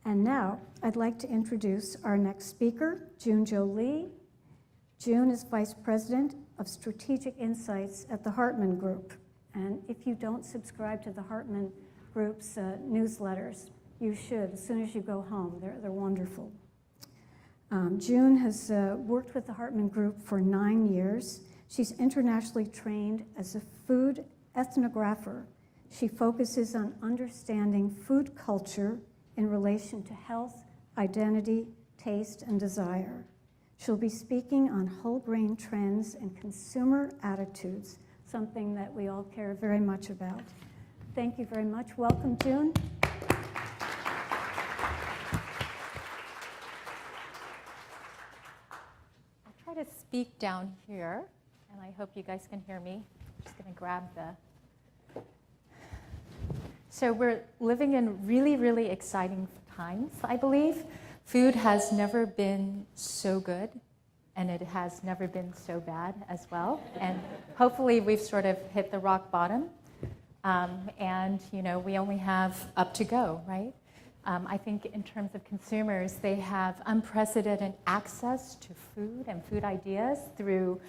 And now, I'd like to introduce our next speaker, June Jolie. June is Vice President of Strategic Insights at the Hartman Group. And if you don't subscribe to the Hartman Group's newsletters, you should as soon as you go home. They're wonderful. June has worked with the Hartman Group for 9 years. She's internationally trained as a food ethnographer. She focuses on understanding food culture in relation to health, identity, taste, and desire. She'll be speaking on whole grain trends and consumer attitudes, something that we all care very much about. Thank you very much. Welcome, June. I'll try to speak down here, and I hope you guys can hear me. I'm just going to grab the... So we're living in really, really exciting times, I believe. Food has never been so good, and it has never been so bad as well. And hopefully we've sort of hit the rock bottom. And, you know, we only have up to go, right? I think in terms of consumers, they have unprecedented access to food and food ideas through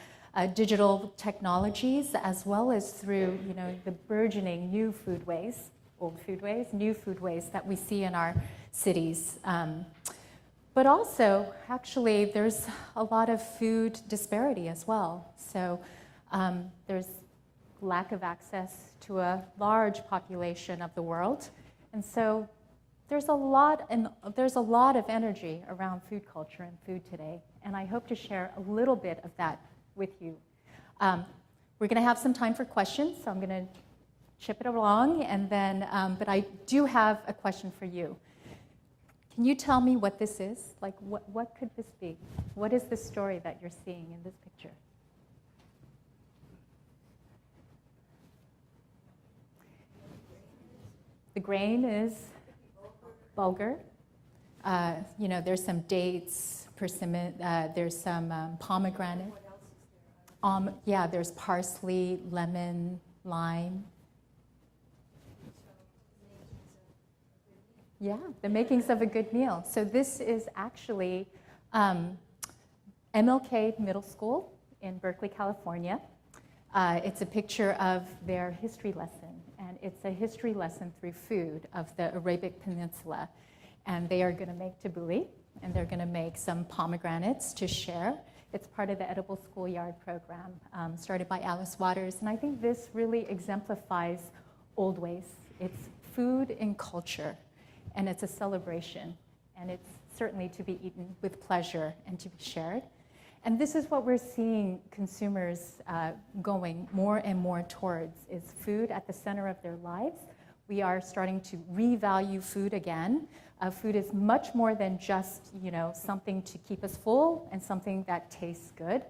digital technologies, as well as through, you know, the burgeoning new foodways, old foodways, new foodways that we see in our cities. But also, actually, there's a lot of food disparity as well. So there's lack of access to a large population of the world. And so there's a lot of energy around food culture and food today. And I hope to share a little bit of that with you. We're going to have some time for questions, so I'm going to chip it along, and then, but I do have a question for you. Can you tell me what this is? Like, what could this be? What is the story that you're seeing in this picture? The grain is bulgur. You know, there's some dates, persimmon, there's some pomegranate. Yeah, there's parsley, lemon, lime. Yeah, the makings of a good meal. So this is actually MLK Middle School in Berkeley, California. It's a picture of their history lesson, and it's a history lesson through food of the Arabic Peninsula. And they are going to make tabbouleh, and they're going to make some pomegranates to share. It's part of the Edible Schoolyard program started by Alice Waters. And I think this really exemplifies Oldways. It's food and culture. And it's a celebration, and it's certainly to be eaten with pleasure and to be shared. And this is what we're seeing consumers going more and more towards, is food at the center of their lives. We are starting to revalue food again. Food is much more than just, you know, something to keep us full and something that tastes good.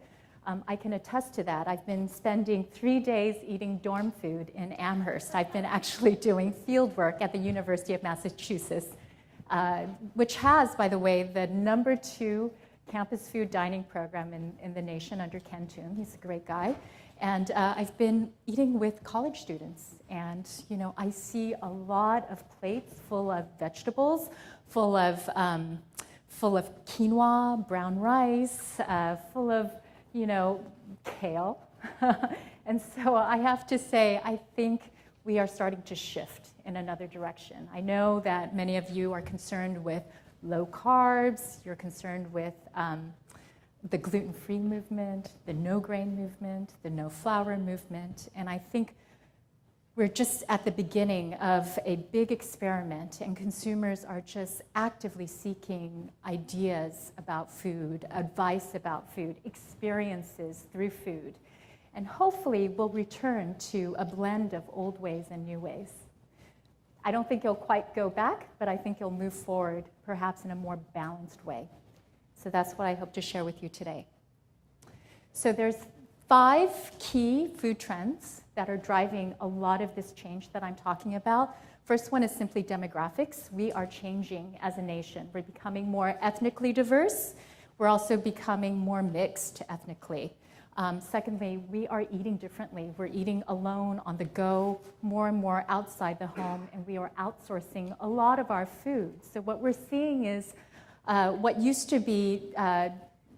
I can attest to that. I've been spending 3 days eating dorm food in Amherst. I've been actually doing field work at the University of Massachusetts, which has, by the way, the #2 campus food dining program in the nation under Ken Toom. He's a great guy. And I've been eating with college students. And, you know, I see a lot of plates full of vegetables, full of quinoa, brown rice, full of, you know, kale. And so I have to say, I think we are starting to shift in another direction. I know that many of you are concerned with low carbs, you're concerned with the gluten-free movement, the no-grain movement, the no-flour movement, and I think we're just at the beginning of a big experiment, and consumers are just actively seeking ideas about food, advice about food, experiences through food. And hopefully we'll return to a blend of old ways and new ways. I don't think you'll quite go back, but I think you'll move forward perhaps in a more balanced way. So that's what I hope to share with you today. So there's 5 key food trends that are driving a lot of this change that I'm talking about. First one is simply demographics. We are changing as a nation. We're becoming more ethnically diverse. We're also becoming more mixed ethnically. Secondly, we are eating differently. We're eating alone, on the go, more and more outside the home, and we are outsourcing a lot of our food. So what we're seeing is what used to be,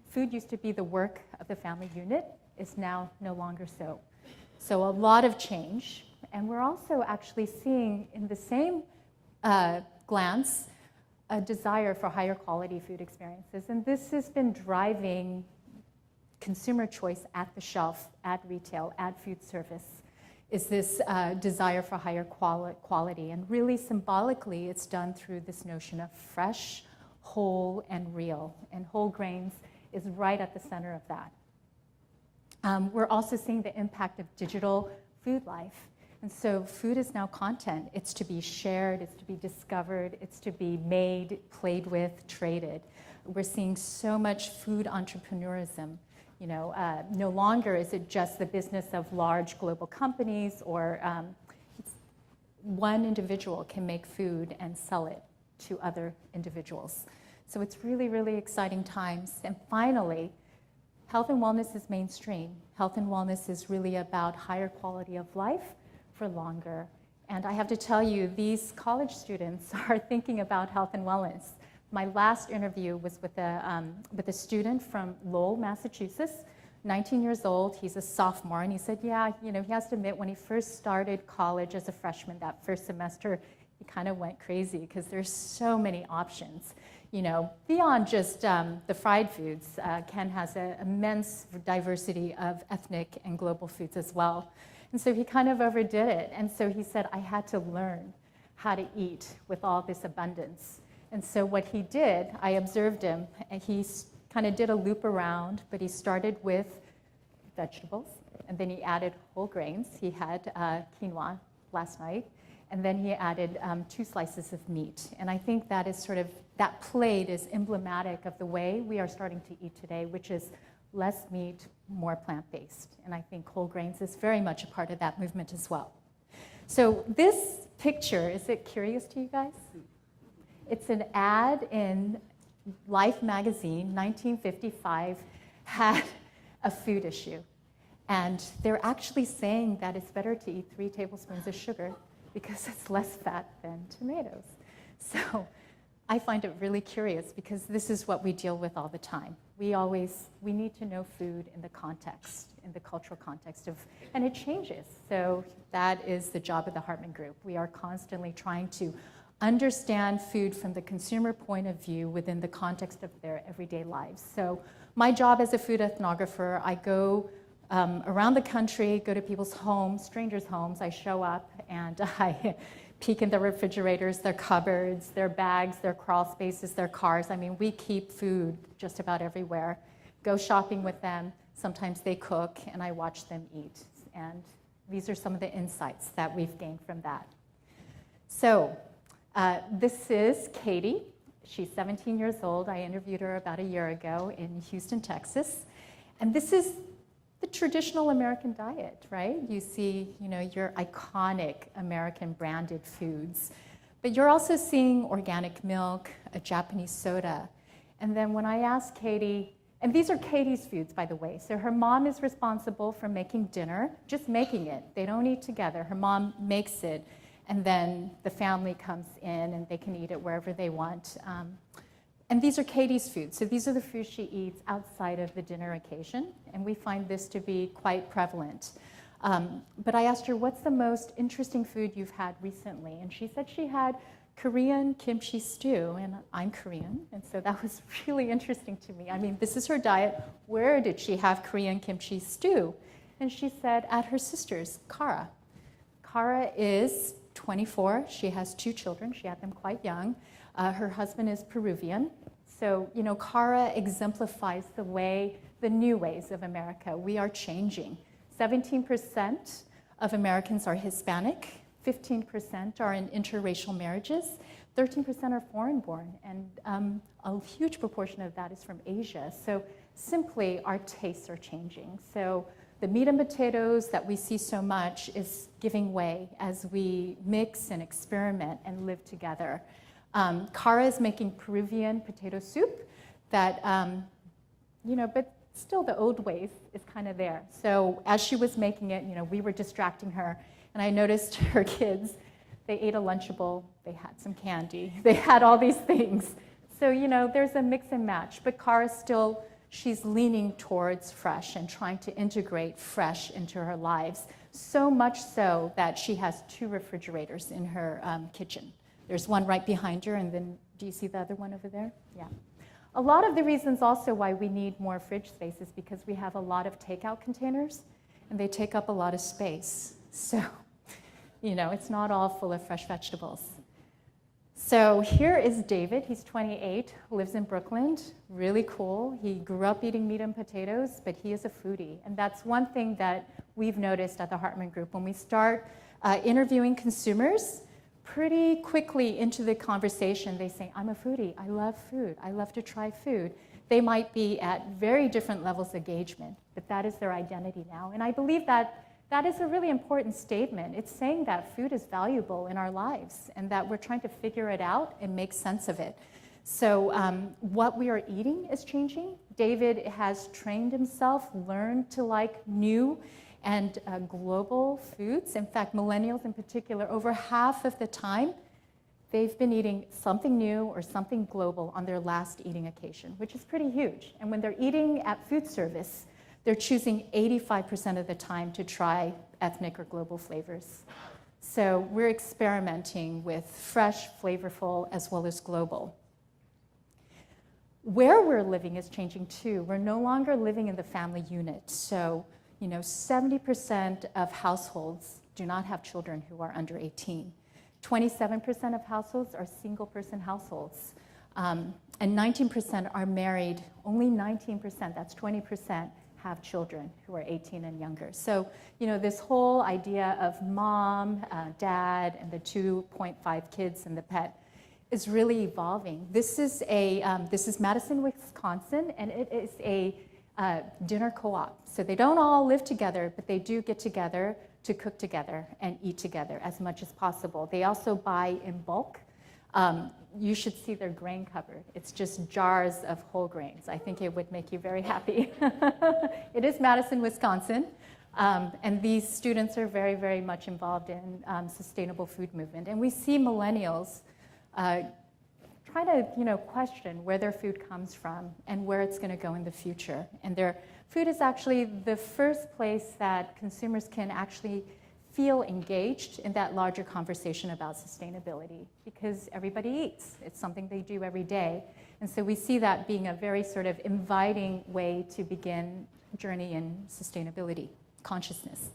food used to be the work of the family unit is now no longer so. So a lot of change. And we're also actually seeing in the same glance a desire for higher quality food experiences. And this has been driving consumer choice at the shelf, at retail, at food service, is this desire for higher quality. And really symbolically, it's done through this notion of fresh, whole, and real. And whole grains is right at the center of that. We're also seeing the impact of digital food life. And so food is now content. It's to be shared, it's to be discovered, it's to be made, played with, traded. We're seeing so much food entrepreneurism. You know, no longer is it just the business of large global companies or one individual can make food and sell it to other individuals. So it's really, really exciting times. And finally, health and wellness is mainstream. Health and wellness is really about higher quality of life for longer. And I have to tell you, these college students are thinking about health and wellness. My last interview was with a student from Lowell, Massachusetts, 19 years old. He's a sophomore, and he said, yeah, you know, he has to admit when he first started college as a freshman, that first semester, he kind of went crazy because there's so many options. You know, beyond just the fried foods, Ken has an immense diversity of ethnic and global foods as well. And so he kind of overdid it. And so he said, I had to learn how to eat with all this abundance. And so what he did, I observed him, and he kind of did a loop around, but he started with vegetables, and then he added whole grains. He had quinoa last night, and then he added 2 slices of meat. And I think that is sort of, that plate is emblematic of the way we are starting to eat today, which is less meat, more plant-based. And I think whole grains is very much a part of that movement as well. So this picture, is it curious to you guys? It's an ad in Life magazine, 1955, had a food issue. And they're actually saying that it's better to eat 3 tablespoons of sugar because it's less fat than tomatoes. So I find it really curious because this is what we deal with all the time. We need to know food in the context, in the cultural context of, and it changes. So that is the job of the Hartman Group. We are constantly trying to understand food from the consumer point of view within the context of their everyday lives. So my job as a food ethnographer, I go around the country, go to people's homes, strangers' homes. I show up and I peek in their refrigerators, their cupboards, their bags, their crawl spaces, their cars. I mean, we keep food just about everywhere. Go shopping with them. Sometimes they cook, and I watch them eat. And these are some of the insights that we've gained from that. So this is Katie. She's 17 years old. I interviewed her about a year ago in Houston, Texas. And this is the traditional American diet, right? You see, you know, your iconic American branded foods. But you're also seeing organic milk, a Japanese soda. And then when I asked Katie, and these are Katie's foods, by the way. So her mom is responsible for making dinner, just making it. They don't eat together. Her mom makes it. And then the family comes in and they can eat it wherever they want. And these are Katie's foods. So these are the foods she eats outside of the dinner occasion. And we find this to be quite prevalent. But I asked her, what's the most interesting food you've had recently? And she said she had Korean kimchi stew. And I'm Korean. And so that was really interesting to me. I mean, this is her diet. Where did she have Korean kimchi stew? And she said at her sister's, Kara. Kara is 24. She has 2 children. She had them quite young. Her husband is Peruvian. So, you know, Kara exemplifies the new ways of America. We are changing. 17% of Americans are Hispanic. 15% are in interracial marriages. 13% are foreign-born. And a huge proportion of that is from Asia. So simply, our tastes are changing. So the meat and potatoes that we see so much is giving way as we mix and experiment and live together. Kara is making Peruvian potato soup that, you know, but still the Oldways is kind of there. So as she was making it, we were distracting her, and I noticed her kids, they ate a Lunchable, they had some candy, they had all these things. So, there's a mix and match, but Kara still, she's leaning towards fresh and trying to integrate fresh into her lives, so much so that she has 2 refrigerators in her kitchen. There's one right behind her, and then do you see the other one over there? Yeah. A lot of the reasons also why we need more fridge space is because we have a lot of takeout containers, and they take up a lot of space. So, it's not all full of fresh vegetables. So here is David. He's 28, lives in Brooklyn, really cool. He grew up eating meat and potatoes, but he is a foodie. And that's one thing that we've noticed at the Hartman Group. When we start interviewing consumers, pretty quickly into the conversation, they say, I'm a foodie. I love food. I love to try food. They might be at very different levels of engagement, but that is their identity now. And I believe that that is a really important statement. It's saying that food is valuable in our lives and that we're trying to figure it out and make sense of it. So what we are eating is changing. David has trained himself, learned to like new and global foods. In fact, millennials in particular, over half of the time, they've been eating something new or something global on their last eating occasion, which is pretty huge. And when they're eating at food service, they're choosing 85% of the time to try ethnic or global flavors. So we're experimenting with fresh, flavorful, as well as global. Where we're living is changing too. We're no longer living in the family unit. So, 70% of households do not have children who are under 18. 27% of households are single-person households. And 19% are married. Only 19%, that's 20%, have children who are 18 and younger. So, this whole idea of mom, dad, and the 2.5 kids and the pet is really evolving. This is Madison, Wisconsin, and it is a dinner co-op. So they don't all live together, but they do get together to cook together and eat together as much as possible. They also buy in bulk. You should see their grain cupboard. It's just jars of whole grains. I think it would make you very happy. It is Madison, Wisconsin. And these students are very, very much involved in sustainable food movement. And we see millennials try to question where their food comes from and where it's going to go in the future. And their food is actually the first place that consumers can actually feel engaged in that larger conversation about sustainability, because everybody eats. It's something they do every day. And so we see that being a very sort of inviting way to begin journey in sustainability consciousness.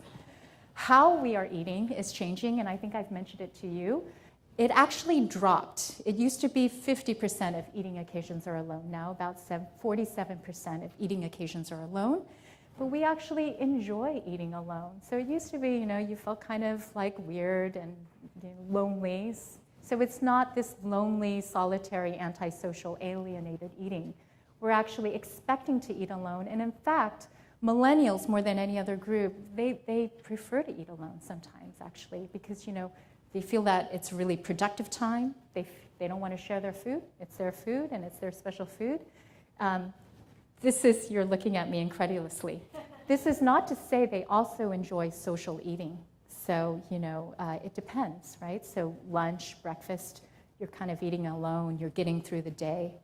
How we are eating is changing, and I think I've mentioned it to you. It actually dropped. It used to be 50% of eating occasions are alone. Now about 47% of eating occasions are alone. But we actually enjoy eating alone. So it used to be, you felt kind of like weird and lonely. So it's not this lonely, solitary, antisocial, alienated eating. We're actually expecting to eat alone. And in fact, millennials, more than any other group, they prefer to eat alone sometimes, actually, because, they feel that it's really productive time. They don't want to share their food. It's their food, and it's their special food. You're looking at me incredulously. This is not to say they also enjoy social eating. So, it depends, right? So lunch, breakfast, you're kind of eating alone, you're getting through the day.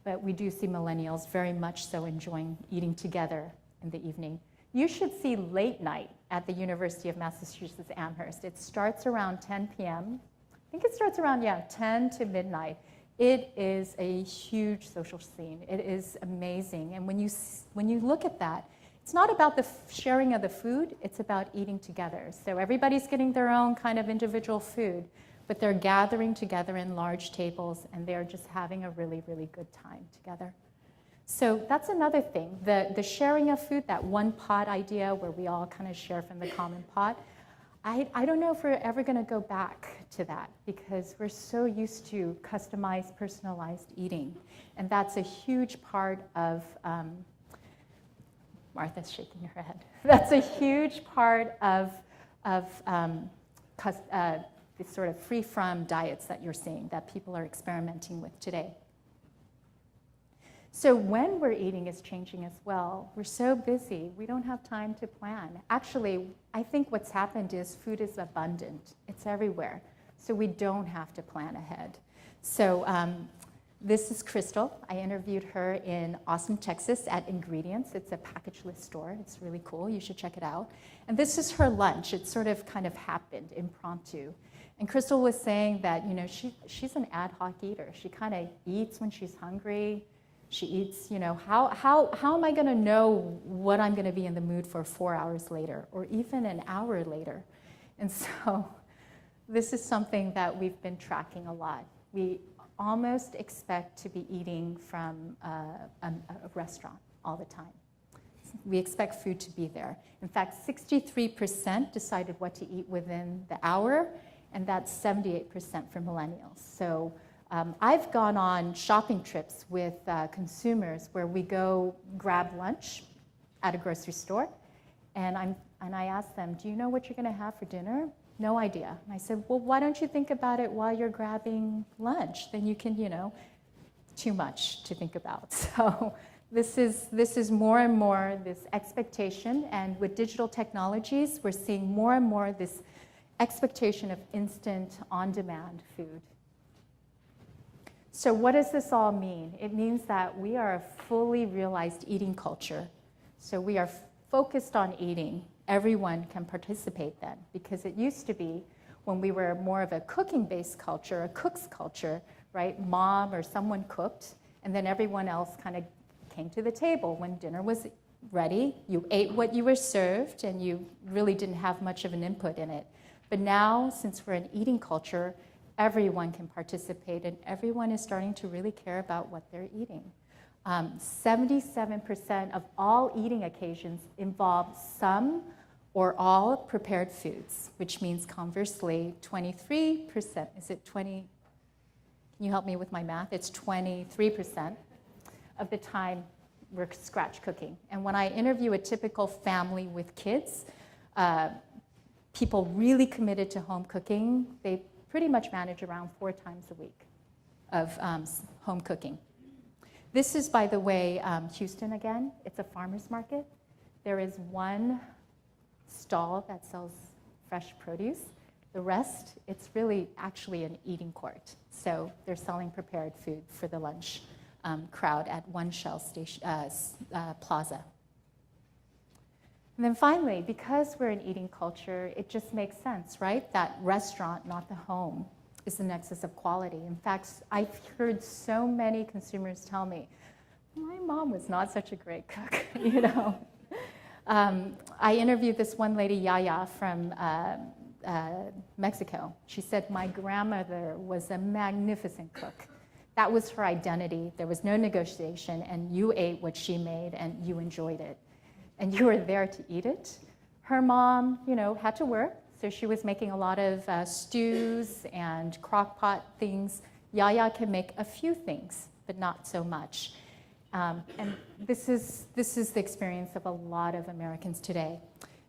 But we do see millennials very much so enjoying eating together in the evening. You should see late night at the University of Massachusetts Amherst. It starts around 10 p.m. I think it starts around, 10 to midnight. It is a huge social scene. It is amazing. And when you look at that, it's not about the sharing of the food, it's about eating together. So everybody's getting their own kind of individual food, but they're gathering together in large tables, and they're just having a really, really good time together. So that's another thing, the sharing of food, that one pot idea where we all kind of share from the common pot. I don't know if we're ever going to go back to that, because we're so used to customized, personalized eating. And that's a huge part of, Martha's shaking her head. That's a huge part of the sort of free-from diets that you're seeing, that people are experimenting with today. So when we're eating is changing as well. We're so busy, we don't have time to plan. Actually, I think what's happened is food is abundant. It's everywhere. So we don't have to plan ahead. So this is Crystal. I interviewed her in Austin, Texas at Ingredients. It's a package-less store. It's really cool. You should check it out. And this is her lunch. It sort of kind of happened impromptu. And Crystal was saying that, you know, she's an ad hoc eater. She kind of eats when she's hungry. She eats, you know, how am I going to know what I'm going to be in the mood for 4 hours later or even an hour later? And so this is something that we've been tracking a lot. We almost expect to be eating from a restaurant all the time. We expect food to be there. In fact, 63% decided what to eat within the hour, and that's 78% for millennials. So I've gone on shopping trips with consumers where we go grab lunch at a grocery store, and I ask them, do you know what you're going to have for dinner? No idea. And I said, well, why don't you think about it while you're grabbing lunch? Then you can, you know, too much to think about. So this is more and more this expectation, and with digital technologies, we're seeing more and more this expectation of instant, on-demand food. So what does this all mean? It means that we are a fully realized eating culture. So we are focused on eating. Everyone can participate then, because it used to be when we were more of a cooking-based culture, a cook's culture, right? Mom or someone cooked, and then everyone else kind of came to the table when dinner was ready. You ate what you were served, and you really didn't have much of an input in it. But now, since we're an eating culture, everyone can participate, and everyone is starting to really care about what they're eating. 77% of all eating occasions involve some or all prepared foods, which means conversely, 23%, is it 20? Can you help me with my math? It's 23% of the time we're scratch cooking. And when I interview a typical family with kids, people really committed to home cooking, they pretty much manage around 4 times a week of home cooking. This is, by the way, Houston again. It's a farmer's market. There is one stall that sells fresh produce. The rest, it's really actually an eating court. So they're selling prepared food for the lunch crowd at one Shell station, plaza. And then finally, because we're an eating culture, it just makes sense, right? That restaurant, not the home, is the nexus of quality. In fact, I've heard so many consumers tell me, my mom was not such a great cook, you know. I interviewed this one lady, Yaya, from Mexico. She said, my grandmother was a magnificent cook. That was her identity. There was no negotiation, and you ate what she made, and you enjoyed it. And you were there to eat it. Her mom, you know, had to work, so she was making a lot of stews and crock pot things. Yaya can make a few things, but not so much. And this is the experience of a lot of Americans today.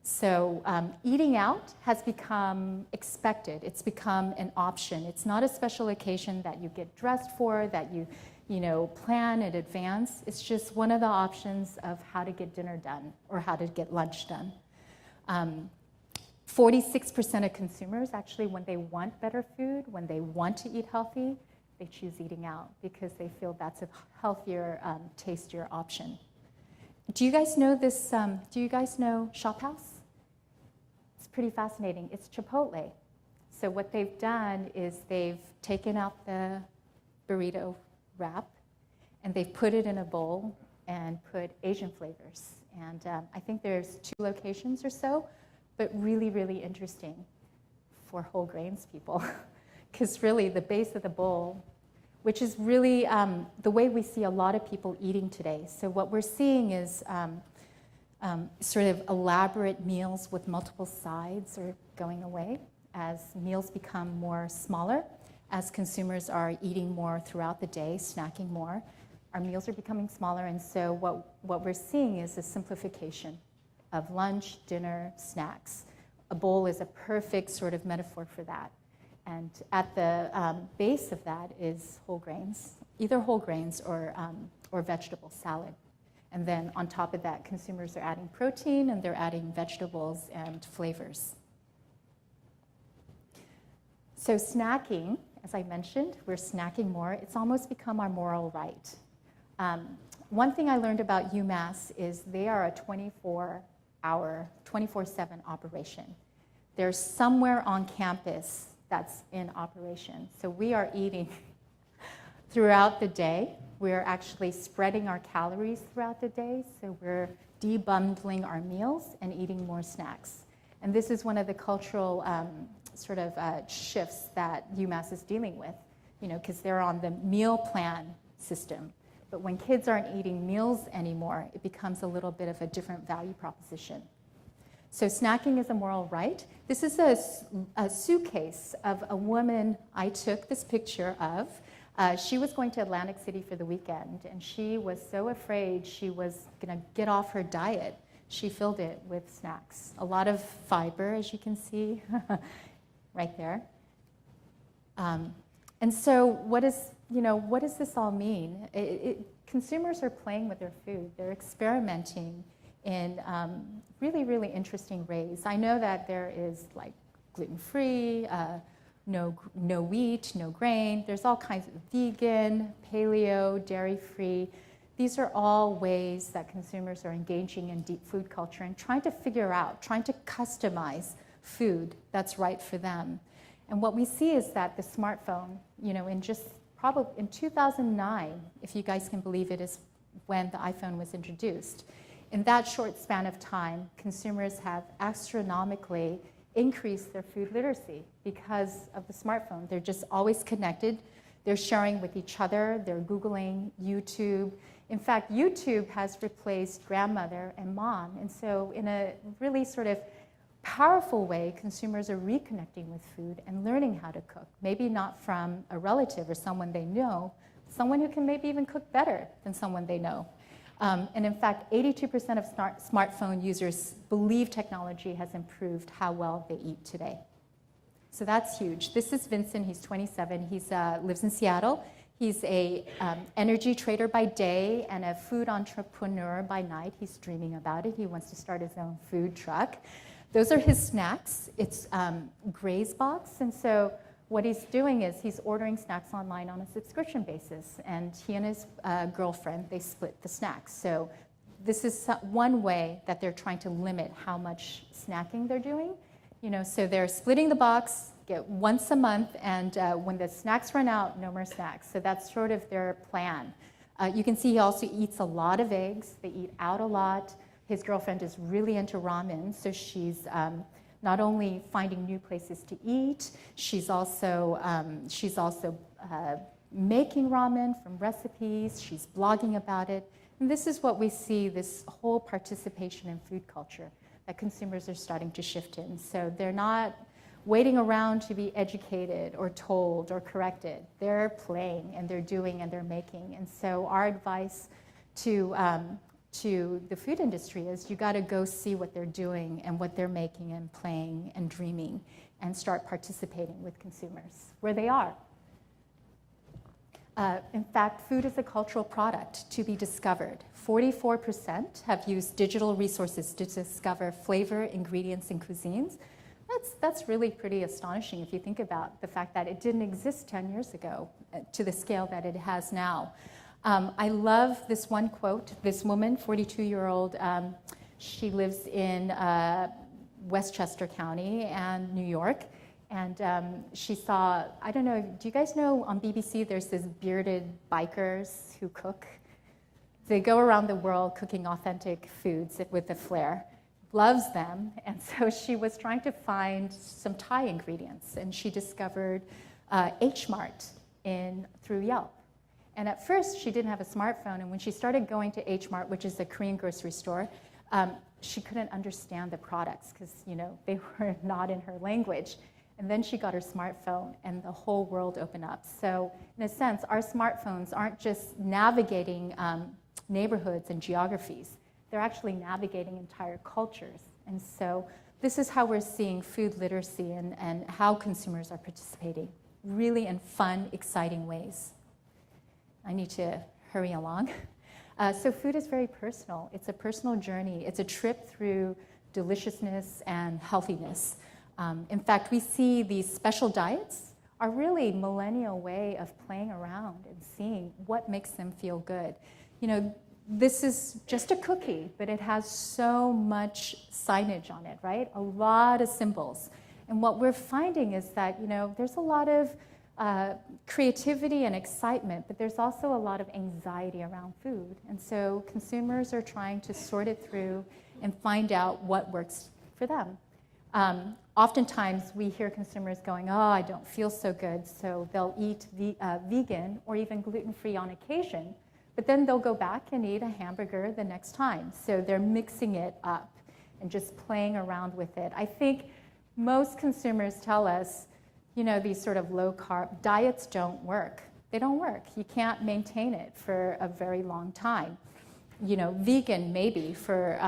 So eating out has become expected. It's become an option. It's not a special occasion that you get dressed for, that you plan in advance. It's just one of the options of how to get dinner done or how to get lunch done. 46% of consumers actually, when they want better food, when they want to eat healthy, they choose eating out because they feel that's a healthier, tastier option. Do you guys know this? Do you guys know Shop House? It's pretty fascinating. It's Chipotle. So what they've done is they've taken out the burrito wrap, and they've put it in a bowl and put Asian flavors. And I think there's 2 locations or so, but really, really interesting for whole grains people. Because really the base of the bowl, which is really the way we see a lot of people eating today. So what we're seeing is sort of elaborate meals with multiple sides are going away as meals become more smaller. As consumers are eating more throughout the day, snacking more, our meals are becoming smaller, and so what we're seeing is a simplification of lunch, dinner, snacks. A bowl is a perfect sort of metaphor for that. And at the base of that is whole grains, either whole grains or vegetable salad. And then on top of that, consumers are adding protein and they're adding vegetables and flavors. So snacking, as I mentioned, we're snacking more. It's almost become our moral right. One thing I learned about UMass is they are a 24-hour, 24/7 operation. There's somewhere on campus that's in operation. So we are eating throughout the day. We're actually spreading our calories throughout the day. So we're debundling our meals and eating more snacks. And this is one of the cultural shifts that UMass is dealing with, because they're on the meal plan system. But when kids aren't eating meals anymore, it becomes a little bit of a different value proposition. So snacking is a moral right. This is a suitcase of a woman I took this picture of. She was going to Atlantic City for the weekend, and she was so afraid she was going to get off her diet. She filled it with snacks. A lot of fiber, as you can see, right there. And so what does this all mean? Consumers are playing with their food. They're experimenting in really, really interesting ways. I know that there is like gluten-free, no wheat, no grain. There's all kinds of vegan, paleo, dairy-free. These are all ways that consumers are engaging in deep food culture and trying to figure out, trying to customize food that's right for them. And what we see is that the smartphone, in 2009, if you guys can believe it, is when the iPhone was introduced. In that short span of time, consumers have astronomically increased their food literacy because of the smartphone. They're just always connected. They're sharing with each other. They're Googling YouTube. In fact, YouTube has replaced grandmother and mom. And so in a really sort of powerful way, consumers are reconnecting with food and learning how to cook. Maybe not from a relative or someone they know, someone who can maybe even cook better than someone they know. And in fact, 82% of smartphone users believe technology has improved how well they eat today. So that's huge. This is Vincent. He's 27. He lives in Seattle. He's a energy trader by day and a food entrepreneur by night. He's dreaming about it. He wants to start his own food truck. Those are his snacks. It's Gray's Box. And so what he's doing is he's ordering snacks online on a subscription basis. And he and his girlfriend, they split the snacks. So this is one way that they're trying to limit how much snacking they're doing. So they're splitting the box, get once a month, and when the snacks run out, no more snacks. So that's sort of their plan. You can see he also eats a lot of eggs. They eat out a lot. His girlfriend is really into ramen, so she's not only finding new places to eat, she's also making ramen from recipes. She's blogging about it. And this is what we see, this whole participation in food culture that consumers are starting to shift in. So they're not waiting around to be educated or told or corrected. They're playing and they're doing and they're making. And so our advice to the food industry is you got to go see what they're doing and what they're making and playing and dreaming and start participating with consumers where they are. In fact, food is a cultural product to be discovered. 44% have used digital resources to discover flavor, ingredients, and cuisines. That's really pretty astonishing if you think about the fact that it didn't exist 10 years ago to the scale that it has now. I love this one quote. This woman, 42-year-old, she lives in Westchester County and New York. And she saw, I don't know, do you guys know on BBC there's this bearded bikers who cook? They go around the world cooking authentic foods with a flair. Loves them. And so she was trying to find some Thai ingredients. And she discovered H Mart through Yelp. And at first, she didn't have a smartphone. And when she started going to H Mart, which is a Korean grocery store, she couldn't understand the products because they were not in her language. And then she got her smartphone, and the whole world opened up. So in a sense, our smartphones aren't just navigating neighborhoods and geographies. They're actually navigating entire cultures. And so this is how we're seeing food literacy and how consumers are participating, really in fun, exciting ways. I need to hurry along. So food is very personal. It's a personal journey. It's a trip through deliciousness and healthiness. In fact, we see these special diets are really millennial way of playing around and seeing what makes them feel good. You know, this is just a cookie, but it has so much signage on it, right? A lot of symbols. And what we're finding is that, you know, there's a lot of creativity and excitement, but there's also a lot of anxiety around food. And so consumers are trying to sort it through and find out what works for them. Oftentimes we hear consumers going, oh, I don't feel so good, so they'll eat vegan or even gluten-free on occasion, but then they'll go back and eat a hamburger the next time. So they're mixing it up and just playing around with it. I think most consumers tell us, you know, these sort of low-carb diets don't work. They don't work. You can't maintain it for a very long time. You know, vegan maybe for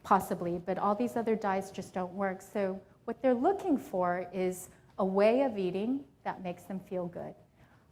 possibly, but all these other diets just don't work. So what they're looking for is a way of eating that makes them feel good.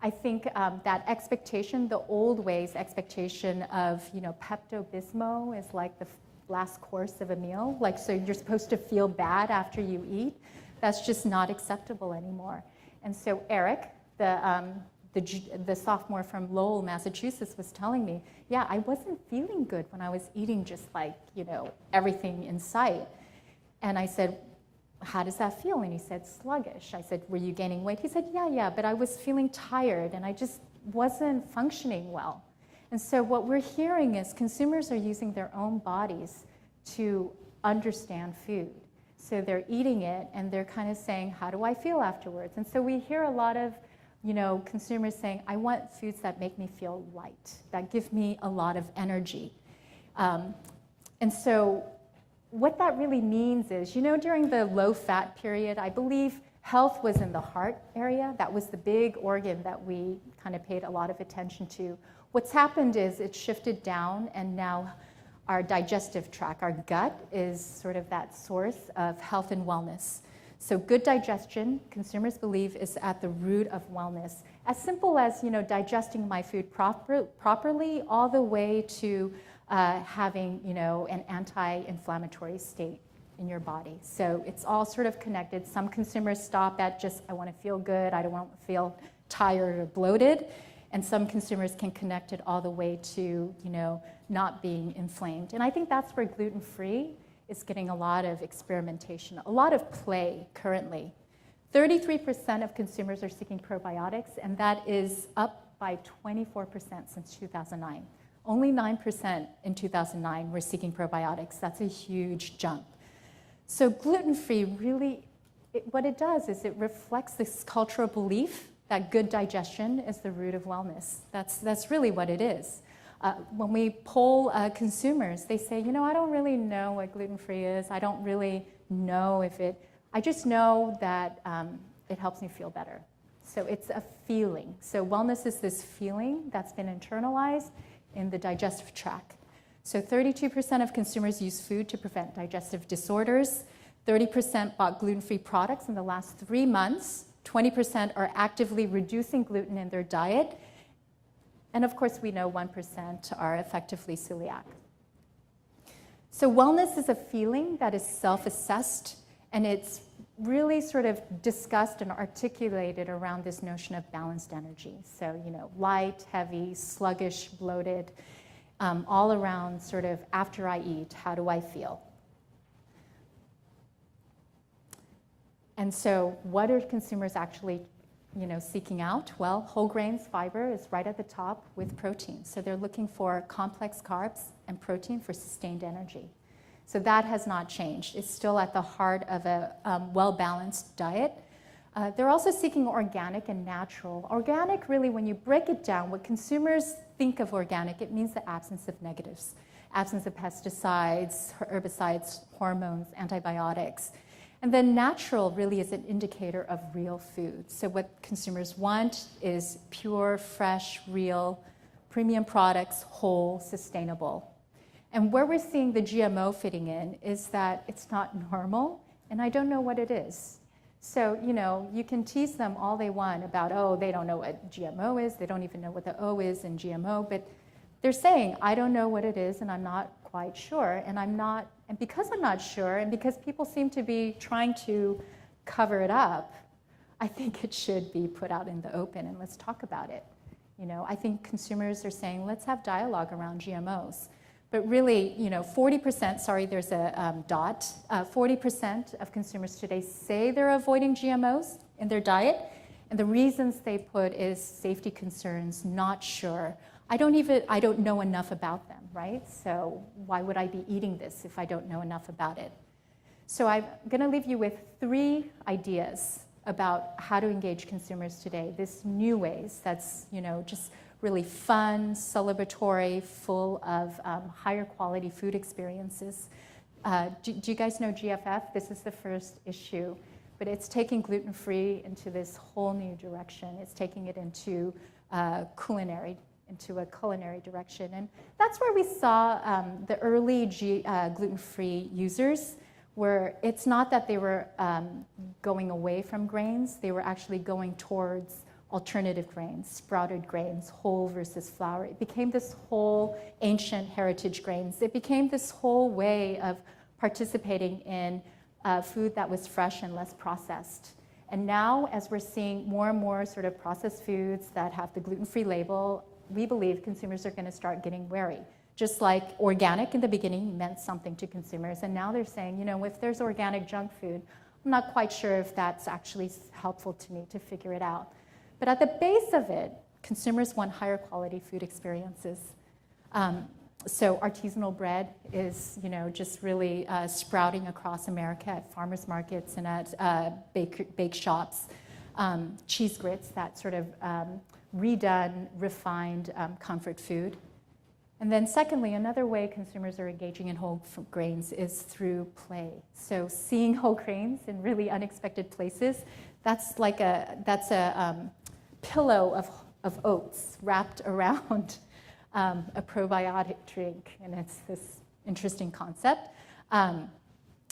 I think that expectation, the Oldways expectation of, you know, Pepto-Bismol is like the last course of a meal. Like, so you're supposed to feel bad after you eat. That's just not acceptable anymore. And so Eric, the sophomore from Lowell, Massachusetts, was telling me, yeah, I wasn't feeling good when I was eating just like, you know, everything in sight. And I said, how does that feel? And he said, sluggish. I said, were you gaining weight? He said, yeah, but I was feeling tired and I just wasn't functioning well. And so what we're hearing is consumers are using their own bodies to understand food. So they're eating it and they're kind of saying, how do I feel afterwards? And so we hear a lot of, you know, consumers saying, I want foods that make me feel light, that give me a lot of energy. And so what that really means is, you know, during the low-fat period, I believe health was in the heart area. That was the big organ that we kind of paid a lot of attention to. What's happened is it shifted down, and now our digestive tract, our gut, is sort of that source of health and wellness. So good digestion, consumers believe, is at the root of wellness. As simple as, you know, digesting my food properly, all the way to having, you know, an anti-inflammatory state in your body. So it's all sort of connected. Some consumers stop at just, I want to feel good, I don't want to feel tired or bloated. And some consumers can connect it all the way to, you know, not being inflamed. And I think that's where gluten-free is getting a lot of experimentation, a lot of play currently. 33% of consumers are seeking probiotics, and that is up by 24% since 2009. Only 9% in 2009 were seeking probiotics. That's a huge jump. So gluten-free really, what it does is it reflects this cultural belief that good digestion is the root of wellness. That's really what it is. When we poll consumers, they say, you know, I don't really know what gluten-free is. I don't really know if I just know that it helps me feel better. So it's a feeling. So wellness is this feeling that's been internalized in the digestive tract. So 32% of consumers use food to prevent digestive disorders. 30% bought gluten-free products in the last 3 months. 20% are actively reducing gluten in their diet. And of course, we know 1% are effectively celiac. So wellness is a feeling that is self-assessed, and it's really sort of discussed and articulated around this notion of balanced energy. So, you know, light, heavy, sluggish, bloated, all around sort of after I eat, how do I feel? And so what are consumers actually, you know, seeking out? Well, whole grains, fiber is right at the top with protein. So they're looking for complex carbs and protein for sustained energy. So that has not changed. It's still at the heart of a well-balanced diet. They're also seeking organic and natural. Organic, really, when you break it down, what consumers think of organic, it means the absence of negatives, absence of pesticides, herbicides, hormones, antibiotics. And then natural really is an indicator of real food. So what consumers want is pure, fresh, real, premium products, whole, sustainable. And where we're seeing the GMO fitting in is that it's not normal, and I don't know what it is. So, you can tease them all they want about, oh, they don't know what GMO is, they don't even know what the O is in GMO, but they're saying, I don't know what it is, and I'm not quite sure, and because I'm not sure, and because people seem to be trying to cover it up, I think it should be put out in the open, and let's talk about it. I think consumers are saying, let's have dialogue around GMOs. But really, 40%, sorry, there's a dot, 40% of consumers today say they're avoiding GMOs in their diet. And the reasons they put is safety concerns, not sure. I don't know enough about them, right? So why would I be eating this if I don't know enough about it? So I'm going to leave you with 3 ideas about how to engage consumers today. This new ways that's, just really fun, celebratory, full of higher quality food experiences. Do you guys know GFF? This is the first issue, but it's taking gluten-free into this whole new direction. It's taking it into a culinary direction. And that's where we saw the early gluten-free users, where it's not that they were going away from grains, they were actually going towards alternative grains, sprouted grains, whole versus flour. It became this whole ancient heritage grains. It became this whole way of participating in food that was fresh and less processed. And now, as we're seeing more and more sort of processed foods that have the gluten-free label, we believe consumers are going to start getting wary. Just like organic in the beginning meant something to consumers, and now they're saying, if there's organic junk food, I'm not quite sure if that's actually helpful to me to figure it out. But at the base of it, consumers want higher quality food experiences. So artisanal bread is, just really sprouting across America at farmers markets and at bake shops. Cheese grits, that sort of redone, refined comfort food. And then secondly, another way consumers are engaging in whole grains is through play. So seeing whole grains in really unexpected places, that's a pillow of oats wrapped around a probiotic drink, and it's this interesting concept. And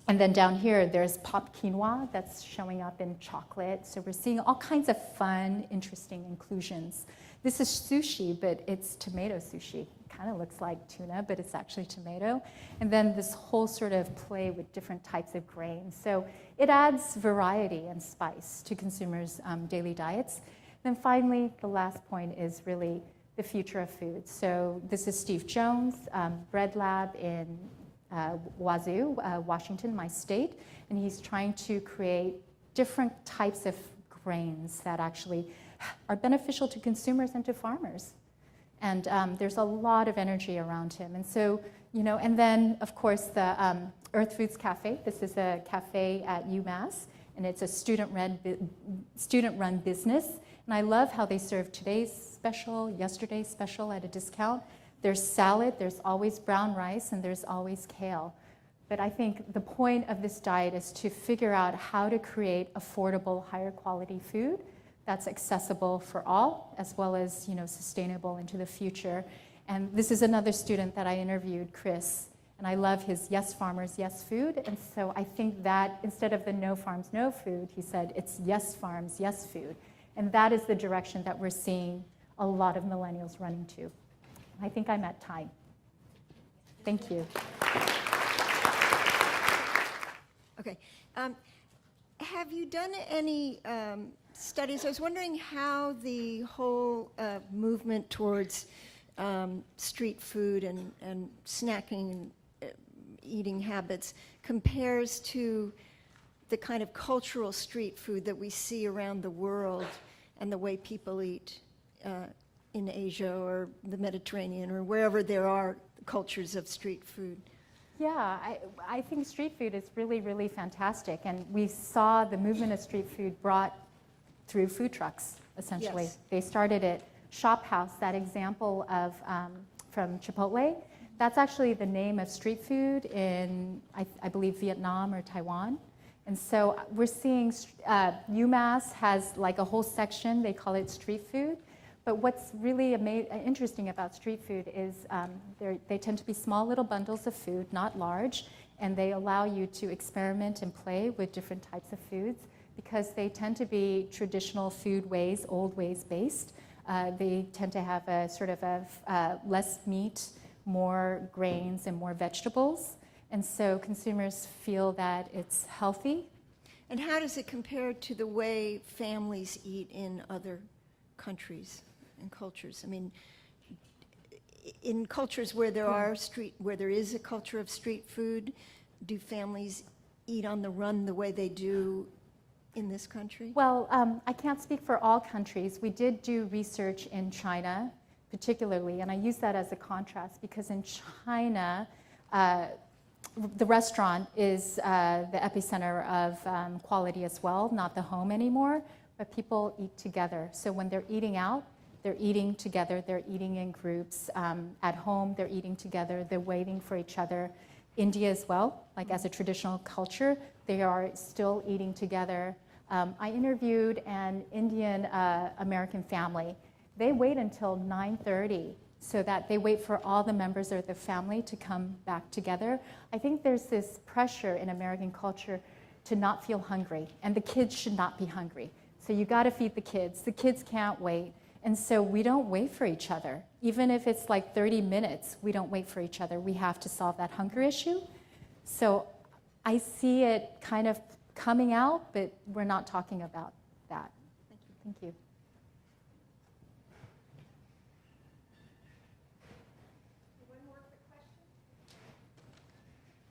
then down here, there's popped quinoa that's showing up in chocolate. So we're seeing all kinds of fun, interesting inclusions. This is sushi, but it's tomato sushi. Kind of looks like tuna, but it's actually tomato. And then this whole sort of play with different types of grains. So it adds variety and spice to consumers' daily diets. Then finally, the last point is really the future of food. So this is Steve Jones, Bread Lab in Wazoo, Washington, my state, and he's trying to create different types of grains that actually are beneficial to consumers and to farmers. And there's a lot of energy around him. And so, and then, of course, the Earth Foods Cafe. This is a cafe at UMass, and it's a student-run business. And I love how they serve today's special, yesterday's special at a discount. There's salad, there's always brown rice, and there's always kale. But I think the point of this diet is to figure out how to create affordable, higher quality food that's accessible for all, as well as sustainable into the future. And this is another student that I interviewed, Chris, and I love his Yes Farmers, Yes Food. And so I think that instead of the No Farms, No Food, he said it's Yes Farms, Yes Food. And that is the direction that we're seeing a lot of millennials running to. I think I'm at time. Thank you. Okay. Have you done any studies? I was wondering how the whole movement towards street food and snacking and eating habits compares to the kind of cultural street food that we see around the world and the way people eat in Asia or the Mediterranean or wherever there are cultures of street food. Yeah, I think street food is really, really fantastic. And we saw the movement of street food brought through food trucks, essentially. Yes. They started at Shop House, that example of from Chipotle. That's actually the name of street food in, I believe, Vietnam or Taiwan. And so we're seeing UMass has like a whole section, they call it street food. But what's really interesting about street food is they tend to be small little bundles of food, not large, and they allow you to experiment and play with different types of foods. because they tend to be traditional food ways, old ways based. They tend to have a sort of less meat, more grains, and more vegetables. And so consumers feel that it's healthy. And how does it compare to the way families eat in other countries and cultures? I mean, in cultures where there is a culture of street food, do families eat on the run the way they do in this country? Well, I can't speak for all countries. We did do research in China, particularly, and I use that as a contrast because in China, the restaurant is the epicenter of quality as well, not the home anymore, but people eat together. So when they're eating out, they're eating together, they're eating in groups. At home, they're eating together, they're waiting for each other. India as well, like as a traditional culture, they are still eating together. I interviewed an Indian American family. They wait until 9:30 so that they wait for all the members of the family to come back together. I think there's this pressure in American culture to not feel hungry, and the kids should not be hungry. So you gotta feed the kids. The kids can't wait. And so we don't wait for each other. Even if it's like 30 minutes, we don't wait for each other. We have to solve that hunger issue. So I see it kind of coming out, but we're not talking about that. Thank you.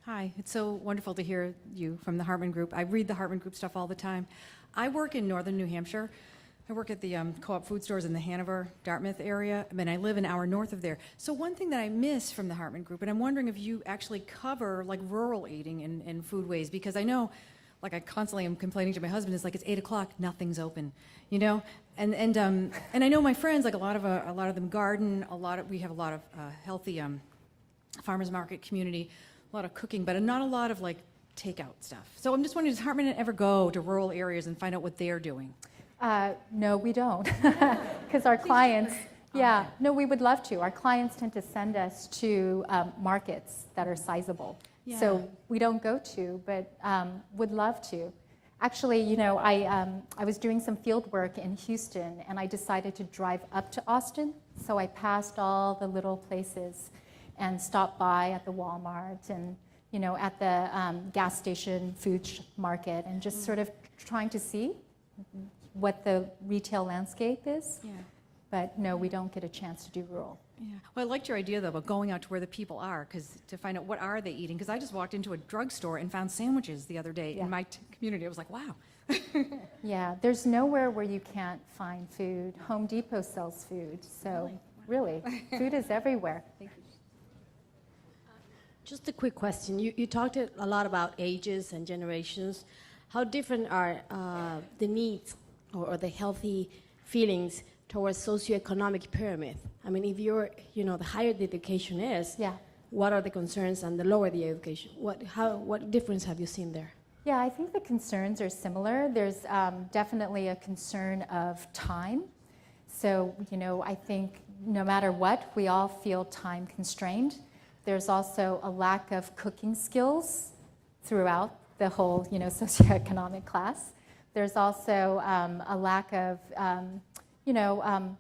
Hi, it's so wonderful to hear you from the Hartman Group. I read the Hartman Group stuff all the time. I work in northern New Hampshire. I work at the co-op food stores in the Hanover, Dartmouth area. I mean, I live an hour north of there. So one thing that I miss from the Hartman Group, and I'm wondering if you actually cover like rural eating and foodways, because I know, like I constantly am complaining to my husband, it's like it's 8 o'clock, nothing's open, you know? And I know my friends, like a lot of them garden, we have a lot of healthy farmers market community, a lot of cooking, but not a lot of like takeout stuff. So I'm just wondering, does Hartman ever go to rural areas and find out what they're doing? No, we don't, because our clients, yeah, no, we would love to. Our clients tend to send us to markets that are sizable. Yeah. So we don't go to, but would love to. Actually, you know, I was doing some field work in Houston, and I decided to drive up to Austin. So I passed all the little places and stopped by at the Walmart and, you know, at the gas station food market, and just sort of trying to see what the retail landscape is. Yeah. But no, we don't get a chance to do rural. Yeah. Well, I liked your idea, though, about going out to where the people are, to find out what are they eating. Because I just walked into a drugstore and found sandwiches the other day in my community. I was like, wow. Yeah, there's nowhere where you can't find food. Home Depot sells food, so really, food is everywhere. Thank you. Just a quick question. You talked a lot about ages and generations. How different are the needs or the healthy feelings towards socioeconomic pyramid? I mean, if you're, you know, the higher the education is, what are the concerns, and the lower the education? What difference have you seen there? Yeah, I think the concerns are similar. There's definitely a concern of time. So, you know, I think no matter what, we all feel time constrained. There's also a lack of cooking skills throughout the whole, you know, socioeconomic class. There's also a lack of, you know,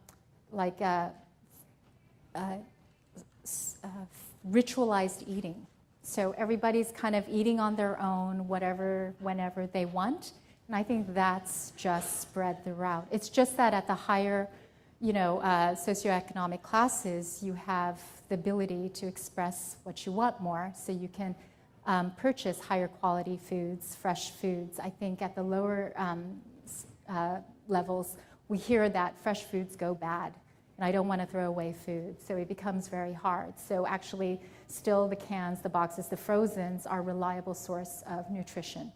ritualized eating. So everybody's kind of eating on their own, whatever, whenever they want. And I think that's just spread throughout. It's just that at the higher, you know, socioeconomic classes, you have the ability to express what you want more, so you can purchase higher quality foods, fresh foods. I think at the lower levels, we hear that fresh foods go bad, and I don't want to throw away food, so it becomes very hard. So actually, still the cans, the boxes, the frozens are a reliable source of nutrition.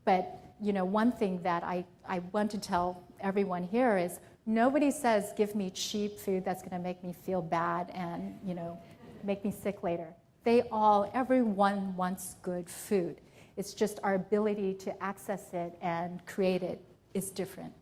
But, you know, one thing that I want to tell everyone here is, nobody says, give me cheap food that's going to make me feel bad and, you know, make me sick later. Everyone wants good food. It's just our ability to access it and create it is different.